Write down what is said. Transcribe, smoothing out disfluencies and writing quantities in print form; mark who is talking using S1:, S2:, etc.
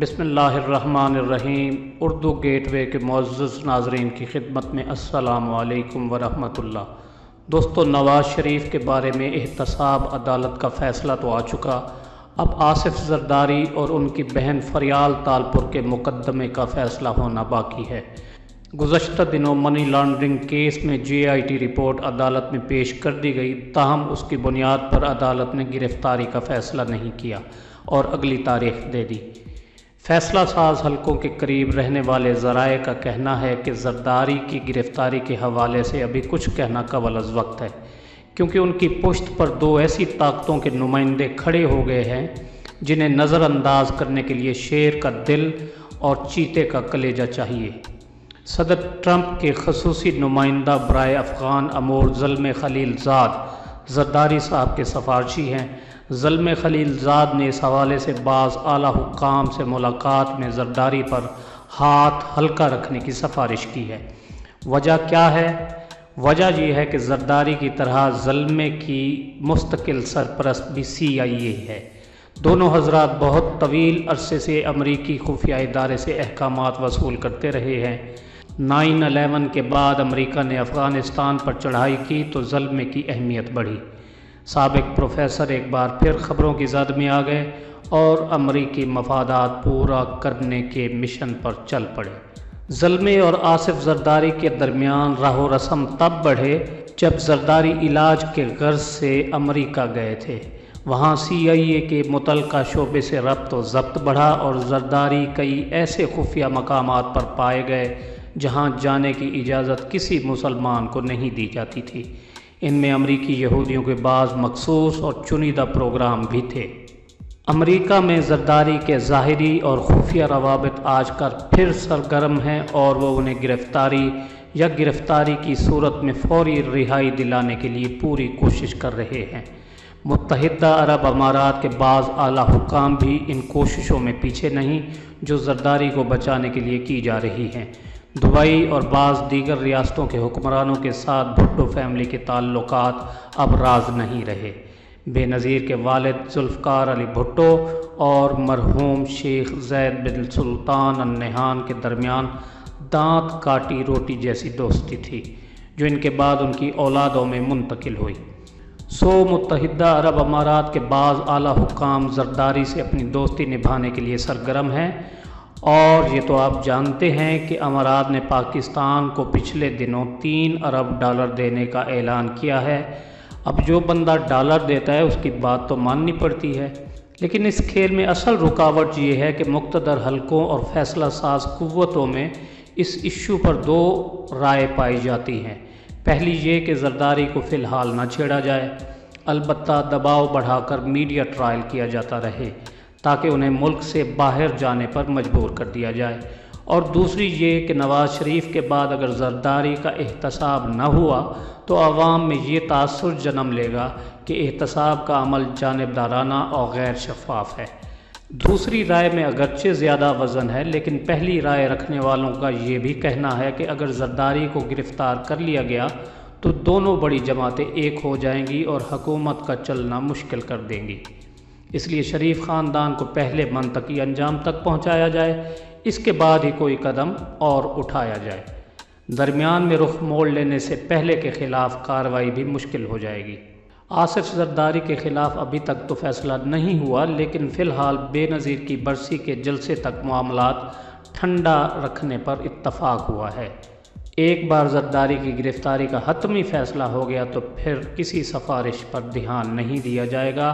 S1: بسم اللہ الرحمن الرحیم۔ اردو گیٹ وے کے معزز ناظرین کی خدمت میں السلام علیکم ورحمۃ اللہ۔ دوستو، نواز شریف کے بارے میں احتساب عدالت کا فیصلہ تو آ چکا، اب آصف زرداری اور ان کی بہن فریال تالپور کے مقدمے کا فیصلہ ہونا باقی ہے۔ گزشتہ دنوں منی لانڈرنگ کیس میں JIT رپورٹ عدالت میں پیش کر دی گئی، تاہم اس کی بنیاد پر عدالت نے گرفتاری کا فیصلہ نہیں کیا اور اگلی تاریخ دے دی۔ فیصلہ ساز حلقوں کے قریب رہنے والے ذرائع کا کہنا ہے کہ زرداری کی گرفتاری کے حوالے سے ابھی کچھ کہنا قبل از وقت ہے، کیونکہ ان کی پشت پر دو ایسی طاقتوں کے نمائندے کھڑے ہو گئے ہیں جنہیں نظر انداز کرنے کے لیے شیر کا دل اور چیتے کا کلیجہ چاہیے۔ صدر ٹرمپ کے خصوصی نمائندہ برائے افغان امور زلمے خلیل زاد زرداری صاحب کے سفارشی ہیں۔ زلمے خلیل زاد نے اس حوالے سے بعض اعلیٰ حکام سے ملاقات میں زرداری پر ہاتھ ہلکا رکھنے کی سفارش کی ہے۔ وجہ کیا ہے؟ وجہ یہ ہے کہ زرداری کی طرح زلمے کی مستقل سرپرست بھی CIA ہے۔ دونوں حضرات بہت طویل عرصے سے امریکی خفیہ ادارے سے احکامات وصول کرتے رہے ہیں۔ 9/11 کے بعد امریکہ نے افغانستان پر چڑھائی کی تو زلمے کی اہمیت بڑھی۔ سابق پروفیسر ایک بار پھر خبروں کی زد میں آ گئے اور امریکی مفادات پورا کرنے کے مشن پر چل پڑے۔ زلمے اور آصف زرداری کے درمیان راہ و رسم تب بڑھے جب زرداری علاج کے غرض سے امریکہ گئے تھے۔ وہاں CIA کے متعلقہ شعبے سے ربط و ضبط بڑھا اور زرداری کئی ایسے خفیہ مقامات پر پائے گئے جہاں جانے کی اجازت کسی مسلمان کو نہیں دی جاتی تھی۔ ان میں امریکی یہودیوں کے بعض مخصوص اور چنیدہ پروگرام بھی تھے۔ امریکہ میں زرداری کے ظاہری اور خفیہ روابط آج کل پھر سرگرم ہیں اور وہ انہیں گرفتاری یا گرفتاری کی صورت میں فوری رہائی دلانے کے لیے پوری کوشش کر رہے ہیں۔ متحدہ عرب امارات کے بعض اعلیٰ حکام بھی ان کوششوں میں پیچھے نہیں جو زرداری کو بچانے کے لیے کی جا رہی ہیں۔ دبئی اور بعض دیگر ریاستوں کے حکمرانوں کے ساتھ بھٹو فیملی کے تعلقات اب راز نہیں رہے۔ بے نظیر کے والد ذوالفقار علی بھٹو اور مرحوم شیخ زید بن سلطان النہیان کے درمیان دانت کاٹی روٹی جیسی دوستی تھی جو ان کے بعد ان کی اولادوں میں منتقل ہوئی۔ متحدہ عرب امارات کے بعض اعلیٰ حکام زرداری سے اپنی دوستی نبھانے کے لیے سرگرم ہیں، اور یہ تو آپ جانتے ہیں کہ امارات نے پاکستان کو پچھلے دنوں $3 ارب دینے کا اعلان کیا ہے۔ اب جو بندہ ڈالر دیتا ہے اس کی بات تو ماننی پڑتی ہے، لیکن اس کھیل میں اصل رکاوٹ یہ ہے کہ مقتدر حلقوں اور فیصلہ ساز قوتوں میں اس ایشو پر دو رائے پائی جاتی ہیں۔ پہلی یہ کہ زرداری کو فی الحال نہ چھیڑا جائے، البتہ دباؤ بڑھا کر میڈیا ٹرائل کیا جاتا رہے تاکہ انہیں ملک سے باہر جانے پر مجبور کر دیا جائے، اور دوسری یہ کہ نواز شریف کے بعد اگر زرداری کا احتساب نہ ہوا تو عوام میں یہ تاثر جنم لے گا کہ احتساب کا عمل جانبدارانہ اور غیر شفاف ہے۔ دوسری رائے میں اگرچہ زیادہ وزن ہے، لیکن پہلی رائے رکھنے والوں کا یہ بھی کہنا ہے کہ اگر زرداری کو گرفتار کر لیا گیا تو دونوں بڑی جماعتیں ایک ہو جائیں گی اور حکومت کا چلنا مشکل کر دیں گی۔ اس لیے شریف خاندان کو پہلے منطقی انجام تک پہنچایا جائے، اس کے بعد ہی کوئی قدم اور اٹھایا جائے۔ درمیان میں رخ موڑ لینے سے پہلے کے خلاف کارروائی بھی مشکل ہو جائے گی۔ آصف زرداری کے خلاف ابھی تک تو فیصلہ نہیں ہوا، لیکن فی الحال بے نظیر کی برسی کے جلسے تک معاملات ٹھنڈا رکھنے پر اتفاق ہوا ہے۔ ایک بار زرداری کی گرفتاری کا حتمی فیصلہ ہو گیا تو پھر کسی سفارش پر دھیان نہیں دیا جائے گا۔